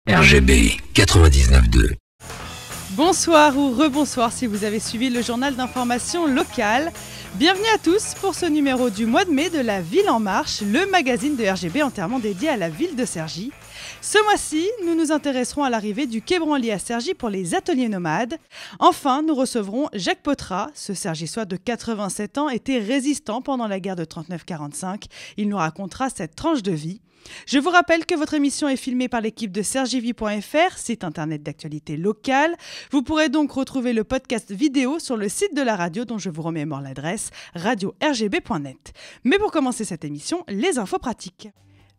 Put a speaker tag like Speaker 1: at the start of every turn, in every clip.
Speaker 1: RGB 99.2.
Speaker 2: Bonsoir ou rebonsoir si vous avez suivi le journal d'information locale. Bienvenue à tous pour ce numéro du mois de mai de La Ville en Marche, le magazine de RGB entièrement dédié à la ville de Cergy. Ce mois-ci, nous nous intéresserons à l'arrivée du Quai Branly à Cergy pour les ateliers nomades. Enfin, nous recevrons Jacques Pottrat. Ce Cergysois de 87 ans était résistant pendant la guerre de 39-45. Il nous racontera cette tranche de vie. Je vous rappelle que votre émission est filmée par l'équipe de sergyvie.fr, site internet d'actualité locale. Vous pourrez donc retrouver le podcast vidéo sur le site de la radio dont je vous remémore l'adresse, radio-rgb.net. Mais pour commencer cette émission, les infos pratiques.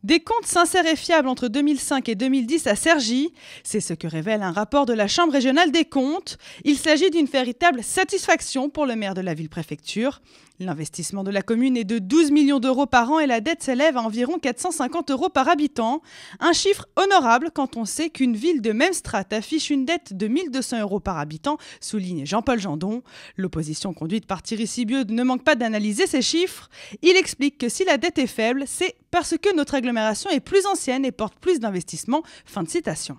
Speaker 2: Des comptes sincères et fiables entre 2005 et 2010 à Cergy, c'est ce que révèle un rapport de la Chambre régionale des comptes. Il s'agit d'une véritable satisfaction pour le maire de la ville-préfecture. L'investissement de la commune est de 12 millions d'euros par an et la dette s'élève à environ 450 euros par habitant. Un chiffre honorable quand on sait qu'une ville de même strate affiche une dette de 1200 euros par habitant, souligne Jean-Paul Jandon. L'opposition conduite par Thierry Sibieux ne manque pas d'analyser ces chiffres. Il explique que si la dette est faible, c'est parce que notre agglomération est plus ancienne et porte plus d'investissements. Fin de citation.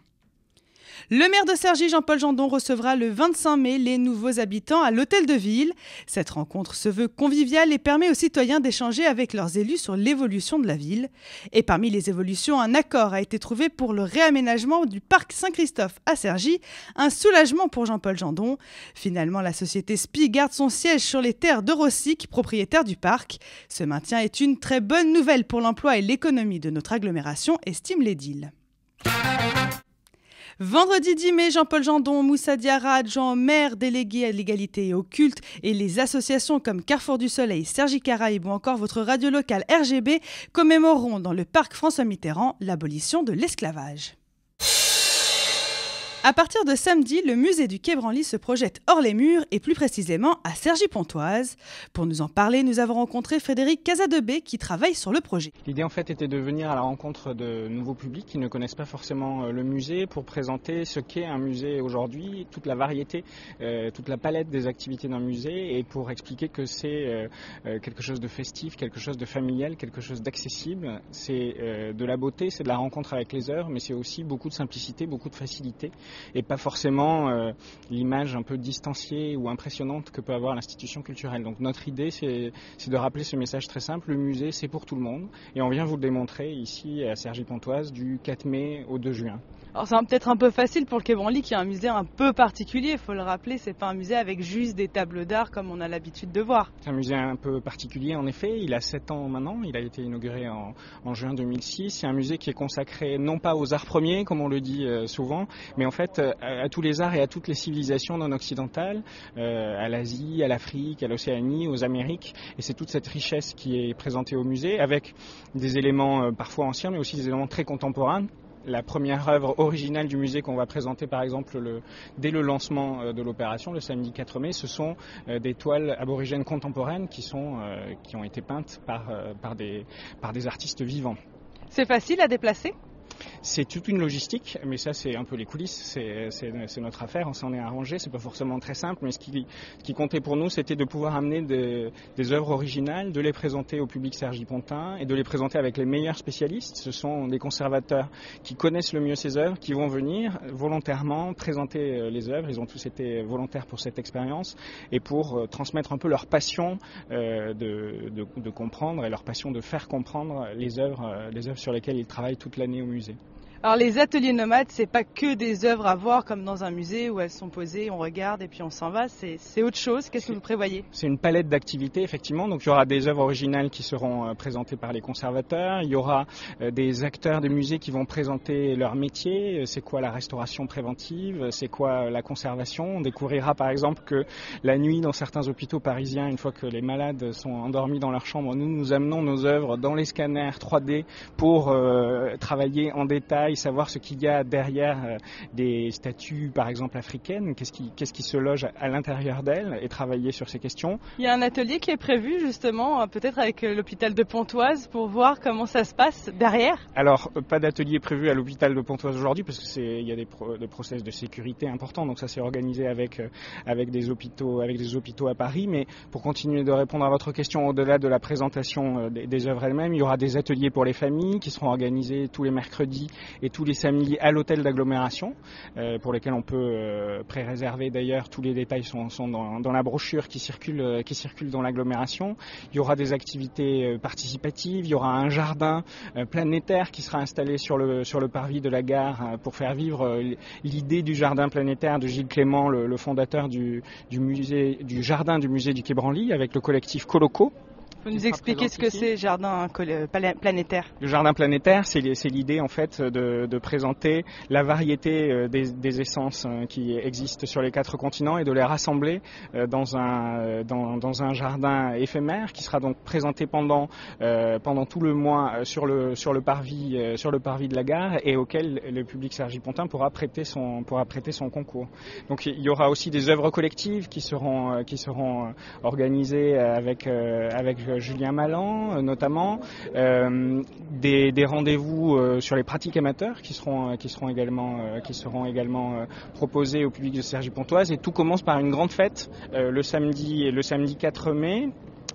Speaker 2: Le maire de Cergy, Jean-Paul Jandon, recevra le 25 mai les nouveaux habitants à l'hôtel de ville. Cette rencontre se veut conviviale et permet aux citoyens d'échanger avec leurs élus sur l'évolution de la ville. Et parmi les évolutions, un accord a été trouvé pour le réaménagement du parc Saint-Christophe à Cergy. Un soulagement pour Jean-Paul Jandon. Finalement, la société SPI garde son siège sur les terres de Rossic, propriétaire du parc. Ce maintien est une très bonne nouvelle pour l'emploi et l'économie de notre agglomération, estime l'édile. Vendredi 10 mai, Jean-Paul Jandon, Moussa Diarra, adjoint au maire délégué à l'égalité et au culte, et les associations comme Carrefour du Soleil, Cergy Caraïbes ou encore votre radio locale RGB commémoreront dans le parc François Mitterrand l'abolition de l'esclavage. À partir de samedi, le musée du Quai Branly se projette hors les murs et plus précisément à Cergy-Pontoise. Pour nous en parler, nous avons rencontré Frédéric Casadebé qui travaille sur le projet.
Speaker 3: L'idée en fait était de venir à la rencontre de nouveaux publics qui ne connaissent pas forcément le musée pour présenter ce qu'est un musée aujourd'hui, toute la variété, toute la palette des activités d'un musée et pour expliquer que c'est quelque chose de festif, quelque chose de familial, quelque chose d'accessible. C'est de la beauté, c'est de la rencontre avec les œuvres, mais c'est aussi beaucoup de simplicité, beaucoup de facilité. Et pas forcément l'image un peu distanciée ou impressionnante que peut avoir l'institution culturelle. Donc notre idée, c'est de rappeler ce message très simple, le musée, c'est pour tout le monde. Et on vient vous le démontrer ici à Cergy-Pontoise du 4 mai au 2 juin.
Speaker 2: Alors c'est peut-être un peu facile pour le Quai Branly qui est un musée un peu particulier, il faut le rappeler, c'est pas un musée avec juste des tables d'art comme on a l'habitude de voir.
Speaker 3: C'est un musée un peu particulier en effet, il a 7 ans maintenant, il a été inauguré en juin 2006. C'est un musée qui est consacré non pas aux arts premiers comme on le dit souvent, mais en fait à tous les arts et à toutes les civilisations non occidentales, à l'Asie, à l'Afrique, à l'Océanie, aux Amériques. Et c'est toute cette richesse qui est présentée au musée avec des éléments parfois anciens mais aussi des éléments très contemporains. La première œuvre originale du musée qu'on va présenter par exemple dès le lancement de l'opération, le samedi 4 mai, ce sont des toiles aborigènes contemporaines qui ont été peintes par des artistes vivants.
Speaker 2: C'est facile à déplacer ?
Speaker 3: C'est toute une logistique, mais ça c'est un peu les coulisses, c'est notre affaire, on s'en est arrangé, c'est pas forcément très simple, mais ce qui comptait pour nous c'était de pouvoir amener des œuvres originales, de les présenter au public cergy-pontain et de les présenter avec les meilleurs spécialistes. Ce sont des conservateurs qui connaissent le mieux ces œuvres, qui vont venir volontairement présenter les œuvres, ils ont tous été volontaires pour cette expérience et pour transmettre un peu leur passion de comprendre et leur passion de faire comprendre les œuvres sur lesquelles ils travaillent toute l'année au musée.
Speaker 2: Alors les ateliers nomades, c'est pas que des œuvres à voir comme dans un musée où elles sont posées, on regarde et puis on s'en va, c'est autre chose. Qu'est-ce que vous prévoyez ?
Speaker 3: C'est une palette d'activités effectivement, donc il y aura des œuvres originales qui seront présentées par les conservateurs, il y aura des acteurs des musées qui vont présenter leur métier, c'est quoi la restauration préventive, c'est quoi la conservation. On découvrira par exemple que la nuit dans certains hôpitaux parisiens, une fois que les malades sont endormis dans leur chambre, nous amenons nos œuvres dans les scanners 3D pour travailler en détail, savoir ce qu'il y a derrière des statues par exemple africaines, qu'est-ce qui se loge à l'intérieur d'elles et travailler sur ces questions.
Speaker 2: Il y a un atelier qui est prévu justement peut-être avec l'hôpital de Pontoise pour voir comment ça se passe derrière.
Speaker 3: Alors pas d'atelier prévu à l'hôpital de Pontoise aujourd'hui parce qu'il y a des process de sécurité importants, donc ça s'est organisé avec des hôpitaux à Paris, mais pour continuer de répondre à votre question au-delà de la présentation des œuvres elles-mêmes, il y aura des ateliers pour les familles qui seront organisés tous les mercredis et tous les samedis à l'hôtel d'agglomération, pour lesquels on peut pré-réserver d'ailleurs. Tous les détails sont dans la brochure qui circule dans l'agglomération. Il y aura des activités participatives, il y aura un jardin planétaire qui sera installé sur le parvis de la gare pour faire vivre l'idée du jardin planétaire de Gilles Clément, le fondateur du jardin du musée du Quai Branly, avec le collectif Coloco.
Speaker 2: Vous nous expliquer ce que c'est, jardin planétaire?
Speaker 3: Le jardin planétaire, c'est l'idée en fait de présenter la variété des essences qui existent sur les 4 continents et de les rassembler dans un jardin éphémère qui sera donc présenté pendant tout le mois sur le parvis de la gare, et auquel le public cergy-pontain pourra prêter son concours. Donc il y aura aussi des œuvres collectives qui seront organisées avec Julien Malan notamment, des rendez-vous sur les pratiques amateurs qui seront également proposés au public de Cergy-Pontoise, et tout commence par une grande fête le samedi 4 mai.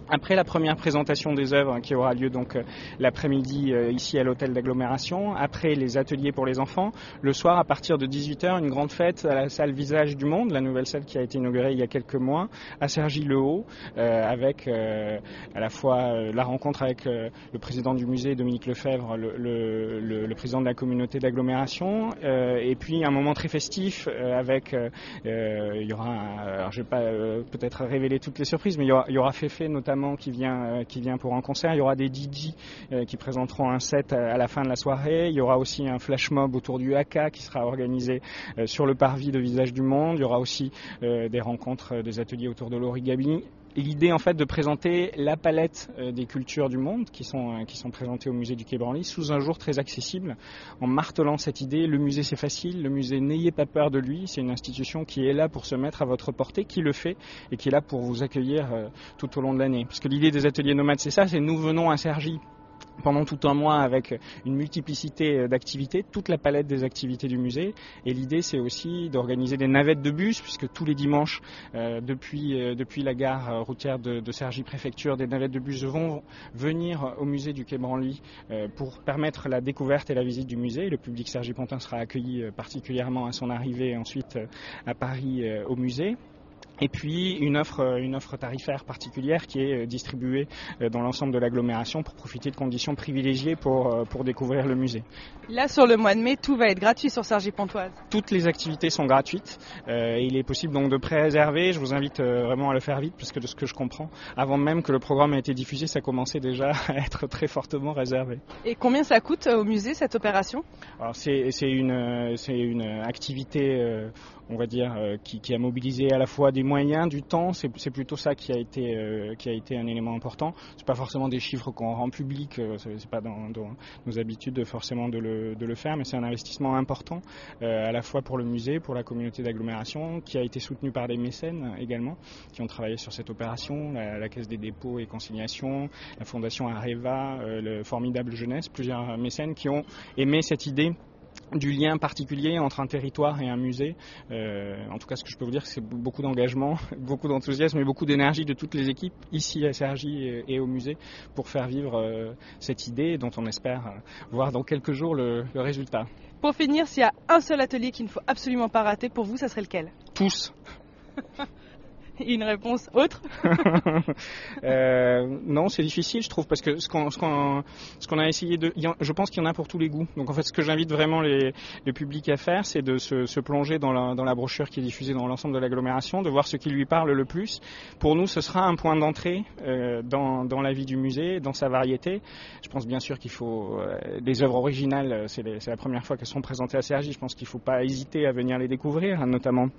Speaker 3: Après la première présentation des œuvres qui aura lieu donc l'après-midi ici à l'hôtel d'agglomération, après les ateliers pour les enfants, le soir à partir de 18h, une grande fête à la salle Visage du Monde, la nouvelle salle qui a été inaugurée il y a quelques mois à Cergy-le-Haut, avec à la fois la rencontre avec le président du musée, Dominique Lefebvre, le président de la communauté d'agglomération, et puis un moment très festif avec il y aura alors je vais pas peut-être révéler toutes les surprises, mais il y aura Féfé notamment qui vient pour un concert. Il y aura des DJ qui présenteront un set à la fin de la soirée. Il y aura aussi un flash mob autour du haka qui sera organisé sur le parvis de Visage du Monde. Il y aura aussi des rencontres, des ateliers autour de l'origami. L'idée en fait de présenter la palette des cultures du monde qui sont présentées au musée du Quai Branly sous un jour très accessible, en martelant cette idée: le musée c'est facile, le musée n'ayez pas peur de lui, c'est une institution qui est là pour se mettre à votre portée, qui le fait et qui est là pour vous accueillir tout au long de l'année. Parce que l'idée des ateliers nomades c'est ça, c'est nous venons à Cergy pendant tout un mois avec une multiplicité d'activités, toute la palette des activités du musée, et l'idée c'est aussi d'organiser des navettes de bus, puisque tous les dimanches depuis la gare routière de Cergy Préfecture, des navettes de bus vont venir au musée du Quai Branly pour permettre la découverte et la visite du musée. Le public cergy-pontain sera accueilli particulièrement à son arrivée ensuite à Paris au musée. Et puis une offre tarifaire particulière qui est distribuée dans l'ensemble de l'agglomération pour profiter de conditions privilégiées pour découvrir le musée.
Speaker 2: Là, sur le mois de mai, tout va être gratuit sur Cergy-Pontoise.
Speaker 3: Toutes les activités sont gratuites et il est possible donc de pré-réserver. Je vous invite vraiment à le faire vite, parce que de ce que je comprends, avant même que le programme ait été diffusé, ça commençait déjà à être très fortement réservé.
Speaker 2: Et combien ça coûte au musée, cette opération? Alors
Speaker 3: c'est une activité on va dire qui a mobilisé à la fois des moyens, du temps. C'est plutôt ça qui a été un élément important. C'est pas forcément des chiffres qu'on rend publics, c'est pas dans nos habitudes forcément de le faire, mais c'est un investissement important à la fois pour le musée, pour la communauté d'agglomération, qui a été soutenu par des mécènes également, qui ont travaillé sur cette opération, la Caisse des dépôts et consignations, la Fondation Areva, le Formidable Jeunesse, plusieurs mécènes qui ont aimé cette idée du lien particulier entre un territoire et un musée. En tout cas, ce que je peux vous dire, c'est beaucoup d'engagement, beaucoup d'enthousiasme et beaucoup d'énergie de toutes les équipes ici à Cergy et au musée pour faire vivre cette idée dont on espère voir dans quelques jours le résultat.
Speaker 2: Pour finir, s'il y a un seul atelier qu'il ne faut absolument pas rater, pour vous, ça serait lequel?
Speaker 3: Tous.
Speaker 2: Une réponse autre?
Speaker 3: Non, c'est difficile, je trouve, parce que ce qu'on a essayé je pense qu'il y en a pour tous les goûts. Donc en fait, ce que j'invite vraiment le public à faire, c'est de se plonger dans la brochure qui est diffusée dans l'ensemble de l'agglomération, de voir ce qui lui parle le plus. Pour nous, ce sera un point d'entrée dans la vie du musée, dans sa variété. Je pense bien sûr qu'il faut des œuvres originales. C'est la première fois qu'elles seront présentées à Cergy. Je pense qu'il ne faut pas hésiter à venir les découvrir, notamment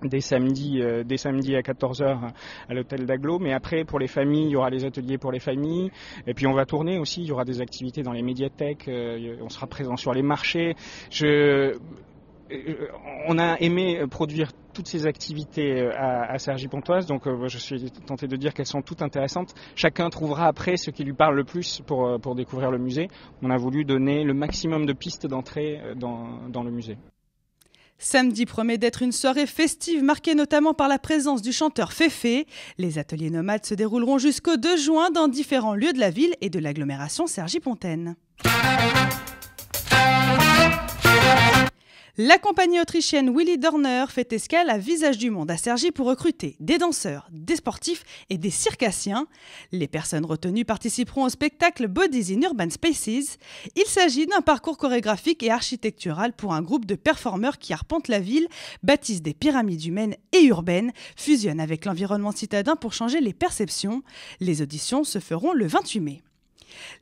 Speaker 3: des samedis à 14h à l'hôtel d'Agglo. Mais après, pour les familles, il y aura les ateliers pour les familles, et puis on va tourner aussi, il y aura des activités dans les médiathèques, on sera présent sur les marchés. On a aimé produire toutes ces activités à Cergy-Pontoise, donc je suis tenté de dire qu'elles sont toutes intéressantes. Chacun trouvera après ce qui lui parle le plus pour découvrir le musée. On a voulu donner le maximum de pistes d'entrée dans le musée.
Speaker 2: Samedi promet d'être une soirée festive marquée notamment par la présence du chanteur Féfé. Les ateliers nomades se dérouleront jusqu'au 2 juin dans différents lieux de la ville et de l'agglomération cergy-pontaine. La compagnie autrichienne Willy Dorner fait escale à Visage du Monde à Cergy pour recruter des danseurs, des sportifs et des circassiens. Les personnes retenues participeront au spectacle Bodies in Urban Spaces. Il s'agit d'un parcours chorégraphique et architectural pour un groupe de performeurs qui arpentent la ville, bâtissent des pyramides humaines et urbaines, fusionnent avec l'environnement citadin pour changer les perceptions. Les auditions se feront le 28 mai.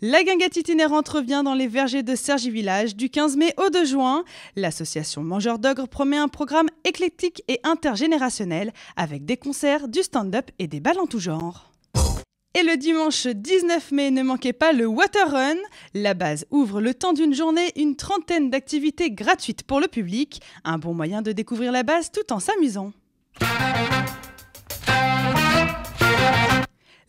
Speaker 2: La guinguette itinérante revient dans les vergers de Cergy Village du 15 mai au 2 juin. L'association Mangeurs d'Ogres promet un programme éclectique et intergénérationnel avec des concerts, du stand-up et des balles en tout genre. Et le dimanche 19 mai, ne manquez pas le Water Run. La base ouvre le temps d'une journée une trentaine d'activités gratuites pour le public. Un bon moyen de découvrir la base tout en s'amusant.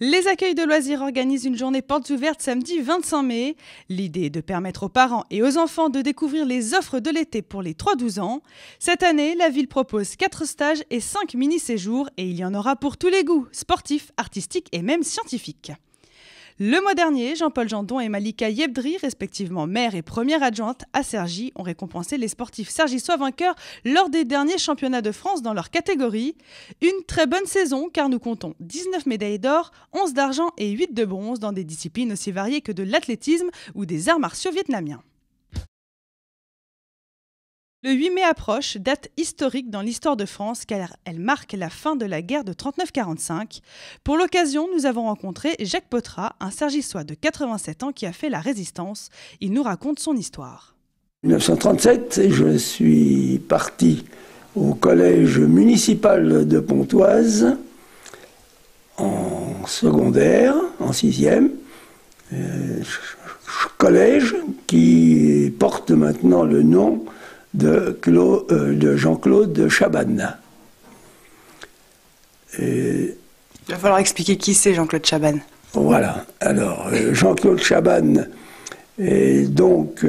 Speaker 2: Les accueils de loisirs organisent une journée portes ouvertes samedi 25 mai. L'idée est de permettre aux parents et aux enfants de découvrir les offres de l'été pour les 3-12 ans. Cette année, la ville propose 4 stages et 5 mini-séjours et il y en aura pour tous les goûts, sportifs, artistiques et même scientifiques. Le mois dernier, Jean-Paul Jandon et Malika Yebdri, respectivement maire et première adjointe à Cergy, ont récompensé les sportifs cergysois vainqueurs lors des derniers championnats de France dans leur catégorie. Une très bonne saison car nous comptons 19 médailles d'or, 11 d'argent et 8 de bronze dans des disciplines aussi variées que de l'athlétisme ou des arts martiaux vietnamiens. Le 8 mai approche, date historique dans l'histoire de France car elle marque la fin de la guerre de 39-45. Pour l'occasion, nous avons rencontré Jacques Potrat, un Cergysois de 87 ans qui a fait la résistance. Il nous raconte son histoire.
Speaker 4: En 1937, je suis parti au collège municipal de Pontoise en secondaire, en 6e. Collège qui porte maintenant le nom de Jean-Claude Chabannes.
Speaker 5: Il va falloir expliquer qui c'est Jean-Claude Chabannes.
Speaker 4: Voilà. Alors, Jean-Claude Chabannes est donc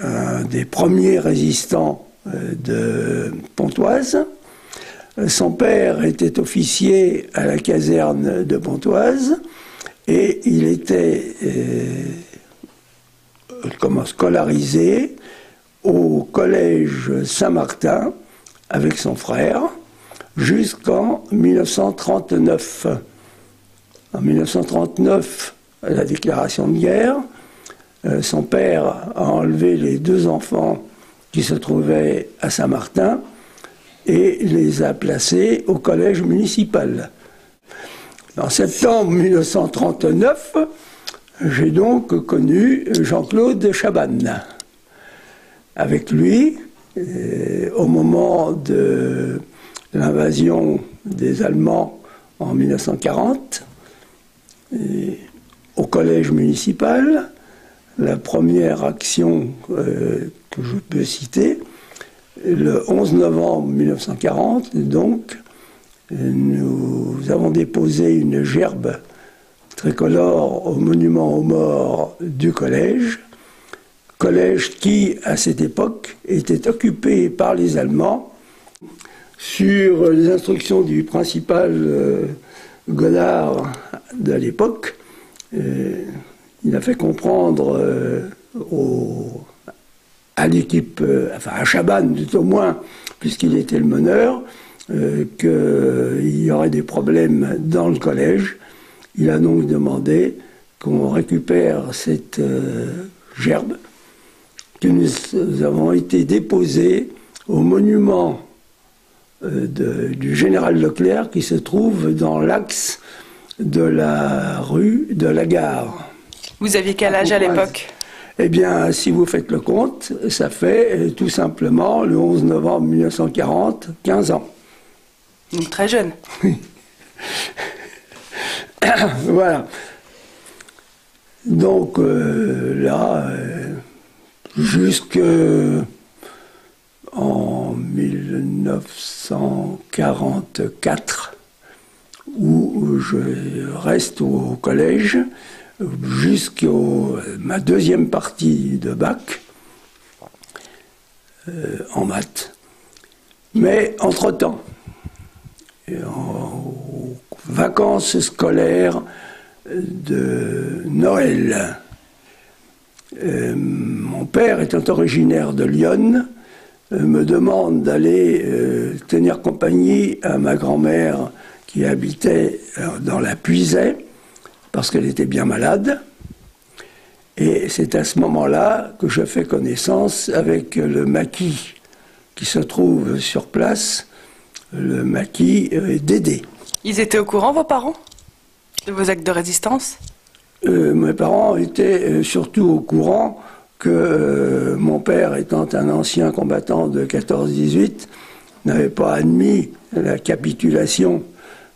Speaker 4: un des premiers résistants de Pontoise. Son père était officier à la caserne de Pontoise et il était scolarisé au collège Saint-Martin avec son frère jusqu'en 1939. En 1939, la déclaration de guerre, son père a enlevé les 2 enfants qui se trouvaient à Saint-Martin et les a placés au collège municipal. En septembre 1939, j'ai donc connu Jean-Claude Chabannes. Avec lui, au moment de l'invasion des Allemands en 1940, au collège municipal, la première action que je peux citer, le 11 novembre 1940, donc, nous avons déposé une gerbe tricolore au monument aux morts du collège qui, à cette époque, était occupé par les Allemands. Sur les instructions du principal Godard de l'époque, il a fait comprendre à l'équipe, à Chabannes tout au moins, puisqu'il était le meneur, qu'il y aurait des problèmes dans le collège. Il a donc demandé qu'on récupère cette gerbe, que nous avons été déposés au monument du général Leclerc qui se trouve dans l'axe de la rue de la Gare.
Speaker 5: Vous aviez quel âge à l'époque ?
Speaker 4: Eh bien, si vous faites le compte, ça fait tout simplement, le 11 novembre 1940, 15 ans.
Speaker 5: Donc très jeune.
Speaker 4: Voilà. Donc là, jusqu'en 1944, où je reste au collège, jusqu'à ma deuxième partie de bac, en maths. Mais entre-temps, aux vacances scolaires de Noël, mon père étant originaire de Lyon, me demande d'aller tenir compagnie à ma grand-mère qui habitait dans la Puisaye, parce qu'elle était bien malade. Et c'est à ce moment-là que je fais connaissance avec le maquis qui se trouve sur place, le maquis Dédé.
Speaker 5: Ils étaient au courant, vos parents, de vos actes de résistance?
Speaker 4: Mes parents étaient surtout au courant que mon père, étant un ancien combattant de 14-18, n'avait pas admis la capitulation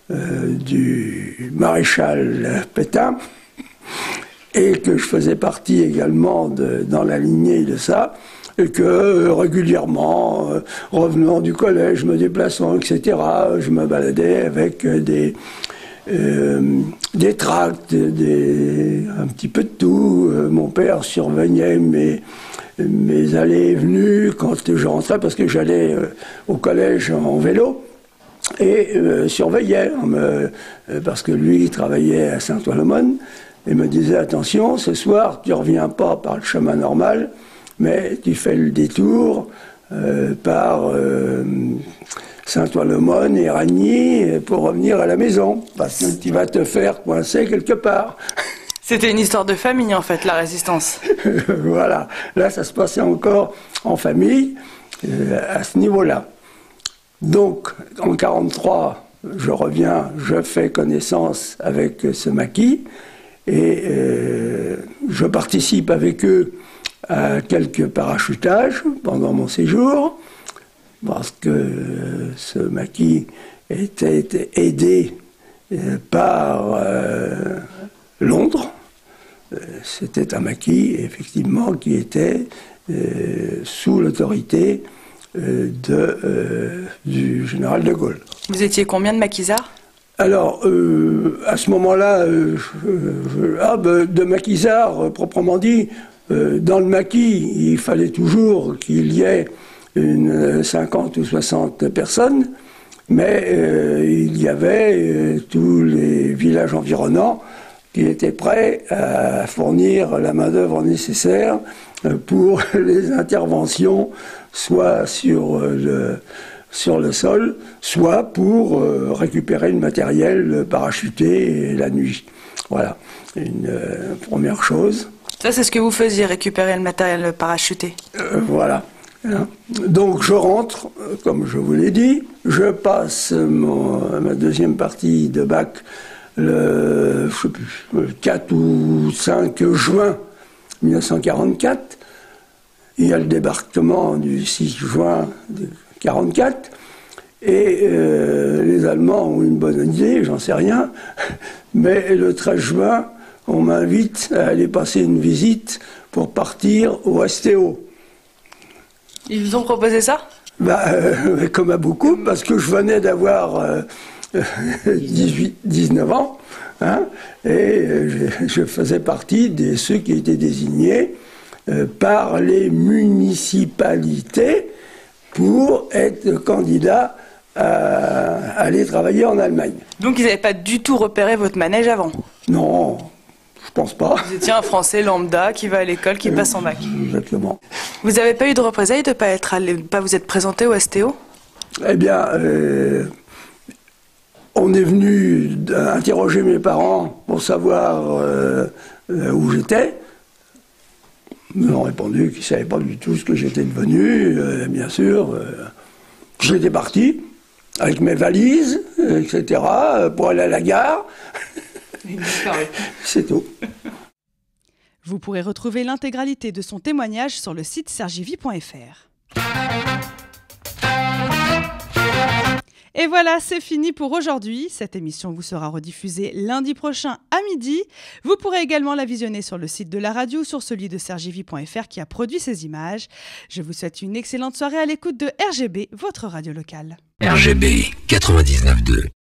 Speaker 4: du maréchal Pétain, et que je faisais partie également dans la lignée de ça, et que régulièrement, revenant du collège, me déplaçant, etc., je me baladais avec des tracts, un petit peu de tout. Mon père surveillait mes allées et venues quand je rentrais, parce que j'allais au collège en vélo, et surveillait, parce que lui, il travaillait à Saint-Ouen-l'Aumône, et me disait, attention, ce soir, tu ne reviens pas par le chemin normal, mais tu fais le détour par Saint-Ouen-l'Aumône et Ragny pour revenir à la maison, parce que tu vas te faire coincer quelque part.
Speaker 5: C'était une histoire de famille, en fait, la résistance.
Speaker 4: Voilà, là, ça se passait encore en famille, à ce niveau-là. Donc, en 1943, je reviens, je fais connaissance avec ce maquis, et je participe avec eux à quelques parachutages pendant mon séjour, parce que ce maquis était aidé par Londres. C'était un maquis, effectivement, qui était sous l'autorité du général de Gaulle.
Speaker 5: Vous étiez combien de maquisards?
Speaker 4: Alors, à ce moment-là, de maquisards, proprement dit, dans le maquis, il fallait toujours qu'il y ait 50 ou 60 personnes, mais il y avait tous les villages environnants qui étaient prêts à fournir la main-d'œuvre nécessaire pour les interventions, soit sur le sol, soit pour récupérer le matériel parachuté la nuit. Voilà, une première chose.
Speaker 5: Ça, c'est ce que vous faisiez, récupérer le matériel parachuté.
Speaker 4: Voilà. Donc je rentre, comme je vous l'ai dit, je passe ma deuxième partie de bac le 4 ou 5 juin 1944. Il y a le débarquement du 6 juin 1944, et les Allemands ont une bonne idée, j'en sais rien, mais le 13 juin, on m'invite à aller passer une visite pour partir au STO.
Speaker 5: Ils vous ont proposé ça?
Speaker 4: Comme à beaucoup, parce que je venais d'avoir 19 ans, hein, et je faisais partie de ceux qui étaient désignés par les municipalités pour être candidat à aller travailler en Allemagne.
Speaker 5: Donc ils n'avaient pas du tout repéré votre manège avant?
Speaker 4: Non, je pense pas.
Speaker 5: Vous étiez un Français lambda qui va à l'école, qui passe son bac.
Speaker 4: Exactement.
Speaker 5: Vous n'avez pas eu de représailles de ne pas vous être présenté au STO?
Speaker 4: Eh bien, on est venu interroger mes parents pour savoir où j'étais. Ils m'ont répondu qu'ils ne savaient pas du tout ce que j'étais devenu, bien sûr. J'étais parti avec mes valises, etc., pour aller à la gare. C'est tout.
Speaker 2: Vous pourrez retrouver l'intégralité de son témoignage sur le site sergivi.fr. Et voilà, c'est fini pour aujourd'hui. Cette émission vous sera rediffusée lundi prochain à midi. Vous pourrez également la visionner sur le site de la radio ou sur celui de sergivi.fr qui a produit ces images. Je vous souhaite une excellente soirée à l'écoute de RGB, votre radio locale.
Speaker 1: RGB 99.2